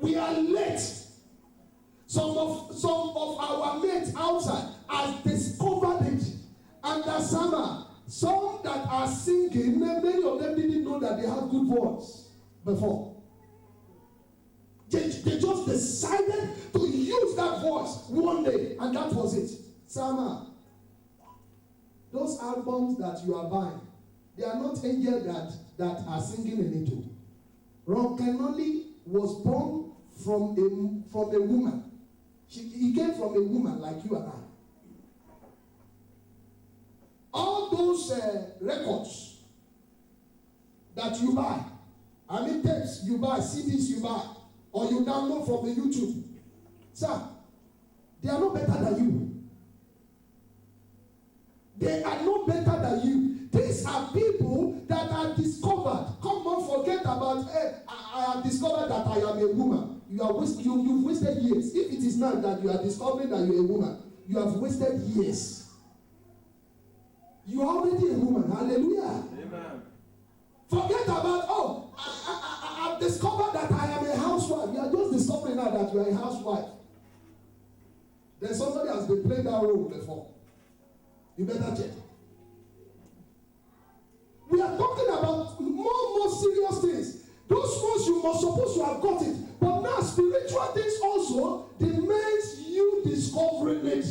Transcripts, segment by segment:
We are late. Some of our mates outside have discovered it. And the summer, some that are singing, many of them didn't know that they have good voice before. They just decided to use that voice one day, and that was it. Summer, those albums that you are buying, they are not angels that are singing in it. Ron Kenoly was born from a woman. He came from a woman like you and I. All those records that you buy, I mean tapes you buy, CDs you buy, or you download from the YouTube, sir, they are no better than you. They are no better than you. These are people that are discovered. Come on, forget about, I have discovered that I am a woman. You've wasted years. If it is now that you are discovering that you're a woman, you have wasted years. You are already a woman. Hallelujah. Amen. Forget about, I've discovered that I am a housewife. You are just discovering now that you are a housewife. Then somebody has been playing that role before. You better check. We are talking about more serious things. Those ones you must supposed to have got it. But now spiritual things also demands you discovering it.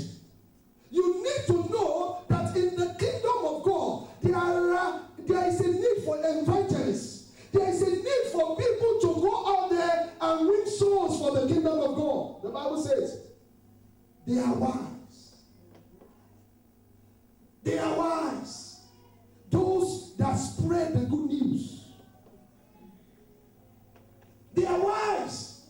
You need to know that in the kingdom of God, there is a need for evangelists. There is a need for people to go out there and win souls for the kingdom of God. The Bible says, they are wise. They are wise. Those that spread the good news. They are wise.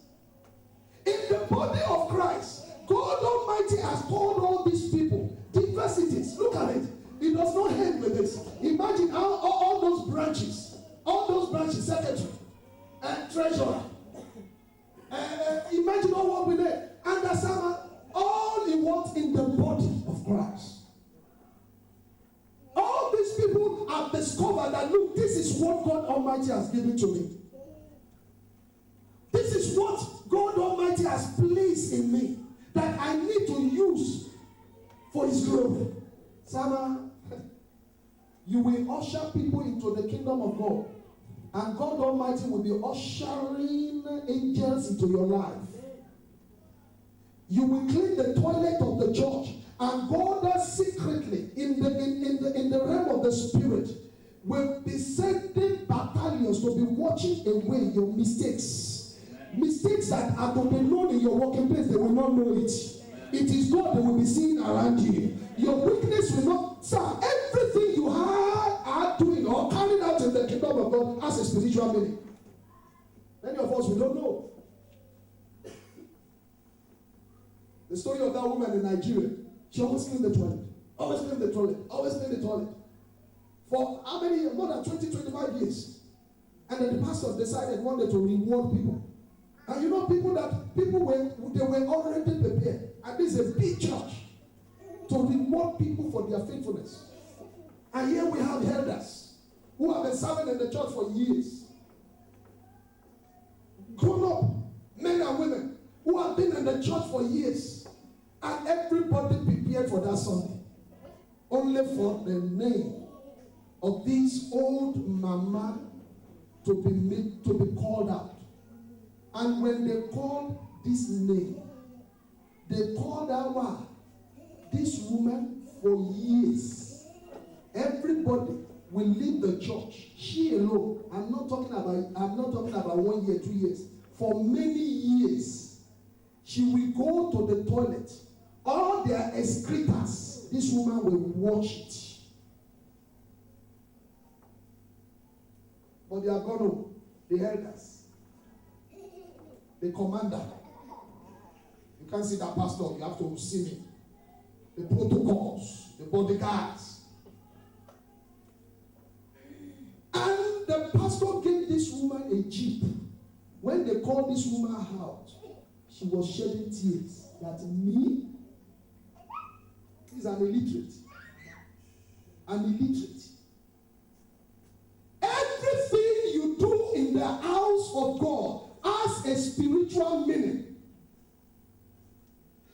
In the body of Christ, God Almighty has called all these people, diversities. Look at it. It does not end with this. Imagine how all those branches, secretary, treasurer, imagine all what we did. And the summer, all he wants in the body of Christ. All these people have discovered that, look, this is what God Almighty has given to me. This is what God Almighty has placed in me that I need to use for His glory. Summer, you will usher people into the kingdom of God, and God Almighty will be ushering angels into your life. You will clean the toilet of the church, and God secretly in the realm of the spirit will be sending battalions to be watching away your mistakes. Mistakes that are to be known in your working place, they will not know it. It is God that will be seen around you. Your weakness will not, sir, everything you are doing or carrying out in the kingdom of God has a spiritual meaning. Many of us, we don't know. The story of that woman in Nigeria, she always cleaned the toilet. Always cleaned the toilet. Always cleaned the toilet. For how many years? More than 20, 25 years. And then the pastor decided one day to reward people. And you know, people were already prepared. And this is a big church to reward people for their faithfulness. And here we have elders who have been serving in the church for years. Grown up men and women who have been in the church for years. And everybody prepared for that Sunday. Only for the name of this old mama to be called out. And when they called this name, they called her this woman for years. Everybody will leave the church. She alone. I'm not talking about 1 year, 2 years. For many years, she will go to the toilet. All their excretors, this woman will wash it. But they are gone home. The elders. The commander. You can't see that pastor, you have to see me. The protocols, the bodyguards. And the pastor gave this woman a jeep. When they called this woman out, she was shedding tears. That me is an illiterate. Everything you do in the house of God, has a spiritual meaning.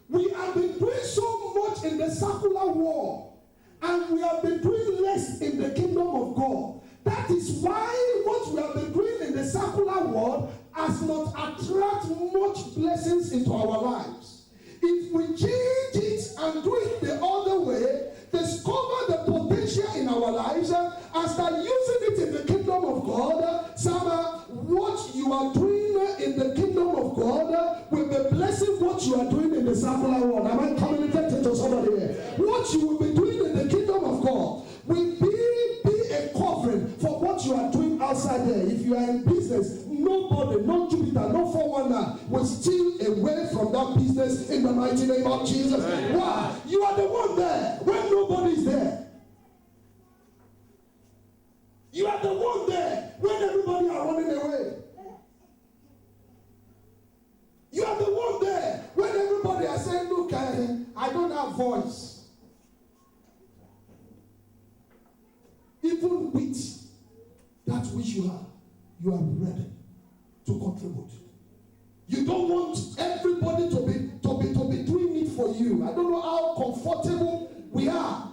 We have been doing so much in the secular world, and we have been doing less in the kingdom of God. That is why what we have been doing in the secular world has not attracted much blessings into our lives. If we change it and do it the other way, discover the potential in our lives, and start using it in the kingdom of God, what you are doing in the kingdom of God will be blessing what you are doing in the secular world. Am I communicating to somebody here? What you will be doing in the kingdom of God will be a covering for what you are doing outside there. If you are in business, nobody, no Jupiter, no 419 will steal away from that business in the mighty name of Jesus. Why? You are the one there when nobody is there. You are the one there when everybody are running away. You are the one there when everybody are saying, look, I don't have voice. Even with that which you are ready to contribute. You don't want everybody to be doing it for you. I don't know how comfortable we are.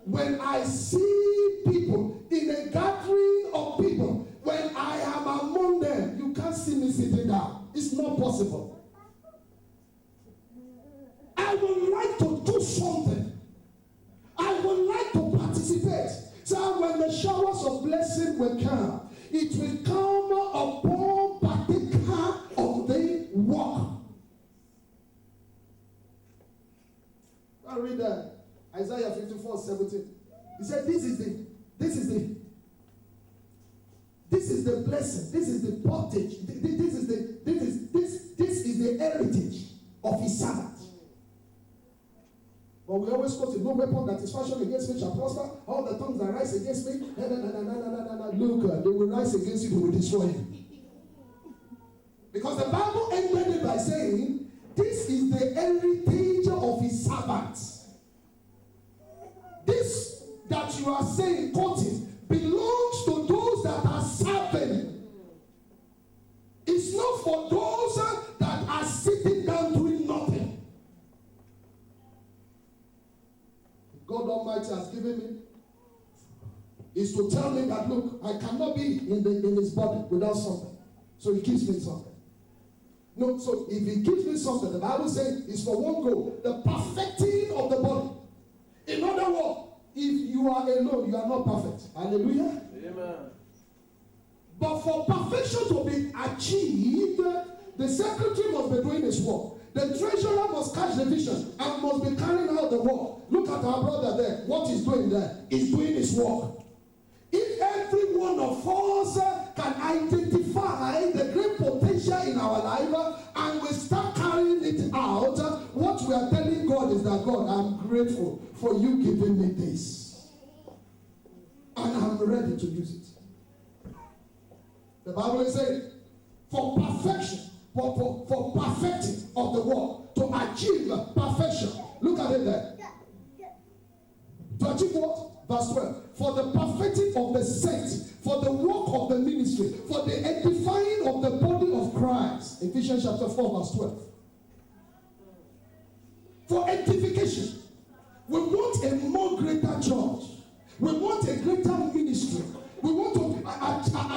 When I see people in a gathering of people, when I am among them, you can't see me sitting down. It's not possible. I would like to do something. I would like to participate. So when the showers of blessing will come, it will come upon partaker of the work. I read that. Isaiah 54:17. He said, this is the blessing. This is the portage. This is the heritage of his servant. But we always quote it, no weapon that is fashioned against me shall prosper. All the tongues that rise against me, look, they will rise against you, they will destroy you. Because the Bible ended it by saying, this is the heritage of his servants. This that you are saying, quoting, belongs to those that are serving. It's not for those that are sitting down doing nothing. God Almighty has given me is to tell me that, look, I cannot be in his body without something. So he gives me something. No, so if he gives me something, the Bible says it's for one goal, the perfecting of the body. In other words, if you are alone, you are not perfect. Hallelujah. Amen. But for perfection to be achieved, the secretary must be doing his work. The treasurer must catch the vision and must be carrying out the work. Look at our brother there. What he's doing there? He's doing his work. If every one of us can identify the great potential in our life and we start carrying it out, what we are telling God is that, God, I'm grateful for you giving me this. And I'm ready to use it. The Bible is saying, for perfection, for perfecting of the work, to achieve perfection. Look at it there. To achieve what? Verse 12. For the perfecting of the saints, for the work of the ministry, for the edifying of the body of Christ. Ephesians chapter 4 verse 12. For edification. We want a more greater church. We want a greater ministry. We want to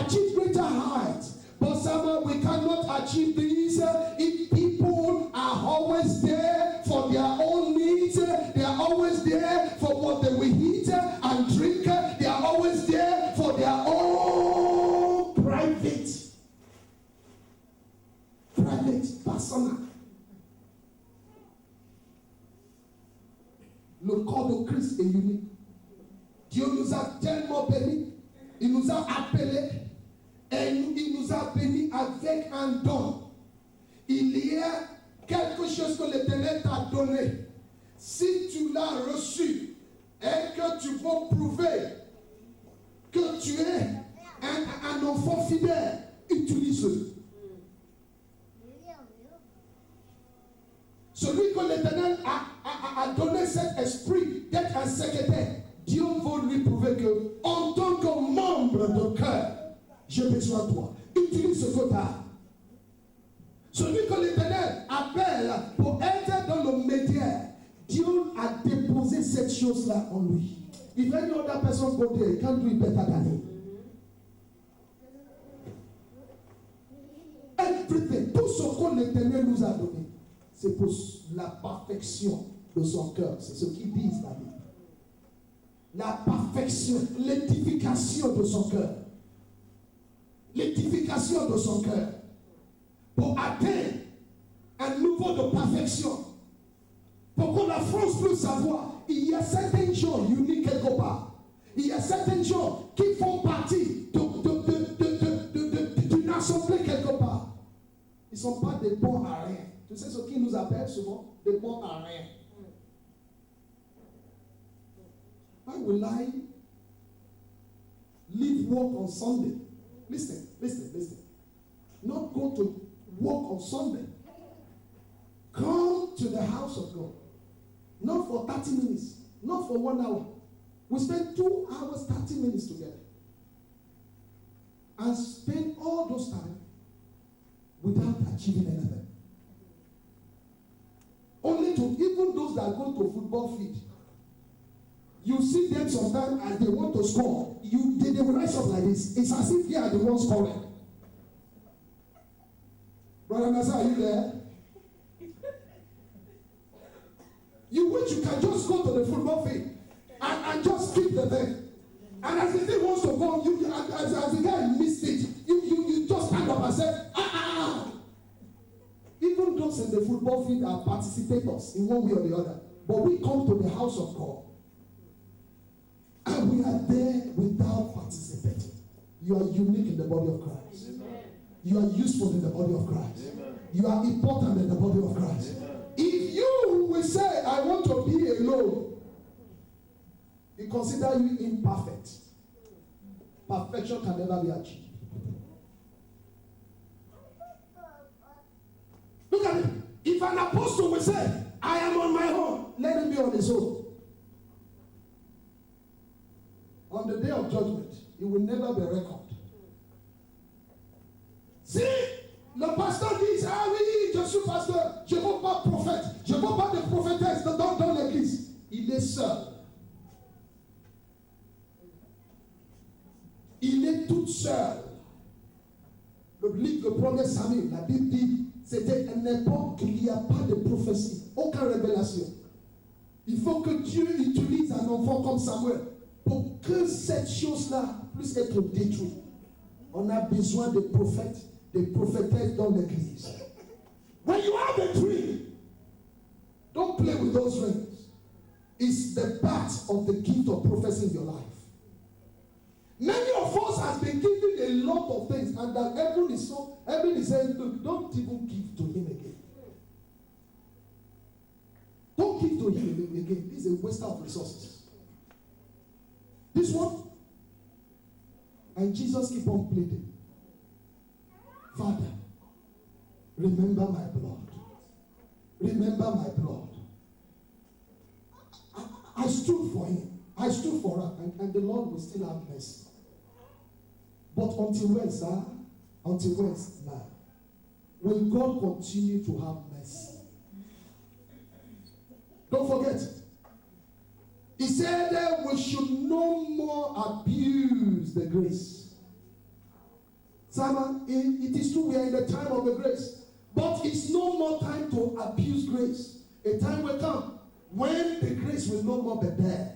achieve greater heights. But somehow we cannot achieve these if people are always there for their own needs. They are always there for what they will eat and drink. They are always there for their own private, personal. Le corps de Christ est unique. Dieu nous a tellement bénis. Il nous a appelés. Et il nous a bénis avec un don. Il y a quelque chose que l'Éternel t'a donné. Si tu l'as reçu et que tu veux prouver que tu es un enfant fidèle, utilise-le. Celui que l'Éternel a donné cet esprit d'être un secrétaire, Dieu veut lui prouver que, en tant que membre de cœur, j'ai besoin de toi. Utilise ce que tu as. Celui que l'Éternel appelle pour être dans le médiaire, Dieu a déposé cette chose-là en lui. If any other person go there, he can't do it better than him. Everything, tout ce que l'Éternel nous a donné, c'est pour la perfection de son cœur. C'est ce qu'ils disent la Bible. La perfection, l'édification de son cœur. L'édification de son cœur. Pour atteindre un niveau de perfection. Pour que la France puisse savoir, il y a certains gens uniques quelque part. Il y a certains gens qui font partie d'une assemblée quelque part. Ils ne sont pas des bons à rien. Tu sais ce qu'ils nous appellent souvent? Des bons à rien. Why will I leave work on Sunday? Listen. Not go to work on Sunday. Come to the house of God. Not for 30 minutes. Not for 1 hour. We spend 2 hours, 30 minutes together. And spend all those time without achieving anything. Only to, even those that go to football field, you see them sometimes as they want to score. They will rise up like this. It's as if they are the ones scoring. Brother Nasa, are you there? You wish you can just go to the football field and just kick the thing. And as the thing wants to go, as the guy missed it, you just stand up and say, ah. Even those in the football field are participators in one way or the other. But we come to the house of God. And we are there without participating. You are unique in the body of Christ. Amen. You are useful in the body of Christ. Amen. You are important in the body of Christ. Amen. If you will say, I want to be alone, he consider you imperfect. Perfection can never be achieved. Look at it. If an apostle will say, I am on my own, let him be on his own. On the day of judgment, he will never be reckoned. Si le pasteur dit, ah oui, je suis pasteur, je ne veux pas prophète, je ne veux pas de prophétesse dans l'église, il est seul. Il est tout seul. Le livre de 1 Samuel, la Bible dit, c'était une époque qu'il n'y a pas de prophétie, aucune révélation. Il faut que Dieu utilise un enfant comme Samuel pour que cette chose-là puisse être détruite. On a besoin de prophètes, de prophétesses dans l'église. When you have a dream, don't play with those rings. It's the part of the gift of prophecy in your life. Many of us have been given a lot of things, and that everyone is saying, look, don't even give to him again. Don't give to him again. This is a waste of resources. This one, and Jesus keep on pleading, Father, remember my blood. Remember my blood. I stood for him. I stood for her, and the Lord will still have mercy. But until when, sir? Until when, now? Will God continue to have mercy? Don't forget. He said that we should no more abuse the grace. Simon, it is true we are in the time of the grace. But it's no more time to abuse grace. A time will come when the grace will no more be there.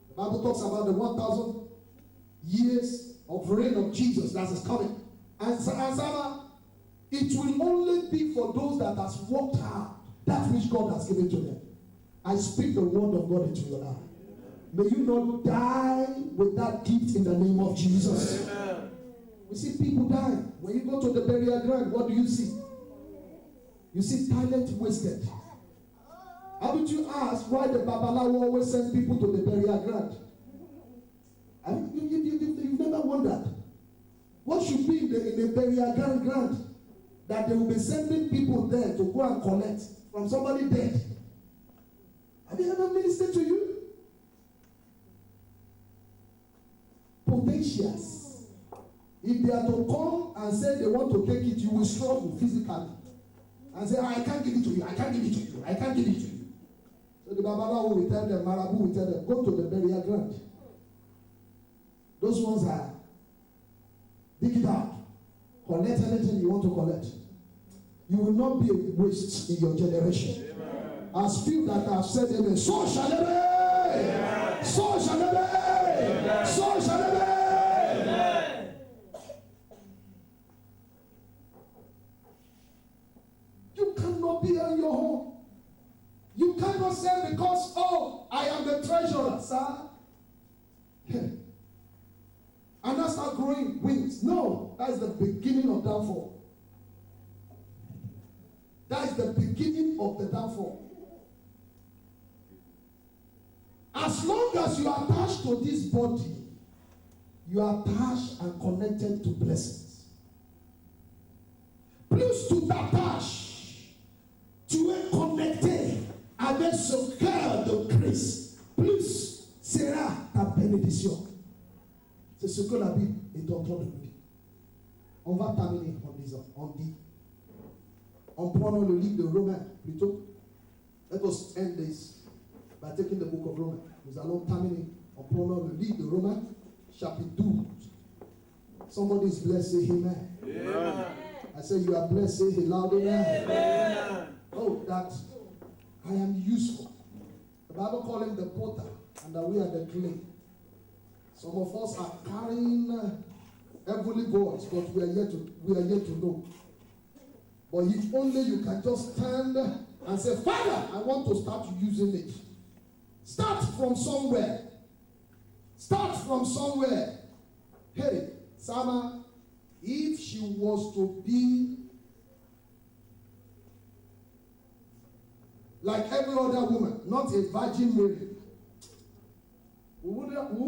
The Bible talks about the 1,000 years of reign of Jesus that is coming. And it will only be for those that has worked hard that which God has given to them. I speak the word of God into your life. May you not die with that gift in the name of Jesus. Amen. We see people die. When you go to the burial ground, what do you see? You see talent wasted. Haven't you asked why the Babalawo always send people to the burial ground? You've never wondered. What should be in the burial ground that they will be sending people there to go and collect from somebody dead? Have you ever ministered to you? Potentials If they are to come and say they want to take it, you will struggle physically. And say, I can't give it to you, I can't give it to you, I can't give it to you. So the Babalawo will tell them, Marabu will tell them, go to the burial ground. Those ones are, dig it out. Collect anything you want to collect. You will not be a waste in your generation. Amen. As few that have said amen, so shall it be. Amen. So shall it be. Amen. So shall it be. Amen. You cannot be on your own. You cannot say because, oh, I am the treasurer, sir. And that's not growing wings. No, that's the beginning of downfall. That is the beginning of the downfall. As long as you are attached to this body, you are attached and connected to blessings. Plus tu t'attaches, tu es connecté avec ce cœur de Christ. Plus sera ta bénédiction. C'est ce que la Bible est en train de nous dire. On va terminer en disant, en prenant le livre de Romains plutôt. Let us end this by taking the book of Romans. Nous allons terminer en prenant le livre de Romains, chapitre 12. Somebody is blessed, say amen. Amen. I say you are blessed, say it loud, amen. Amen. Oh, that I am useful. The Bible calls him the potter, and that we are the clay. Some of us are carrying heavenly voice, but we are yet to know. But if only you can just stand and say, Father, I want to start using it. Start from somewhere. Start from somewhere. Hey, Sama, if she was to be like every other woman, not a Virgin Mary, we wouldn't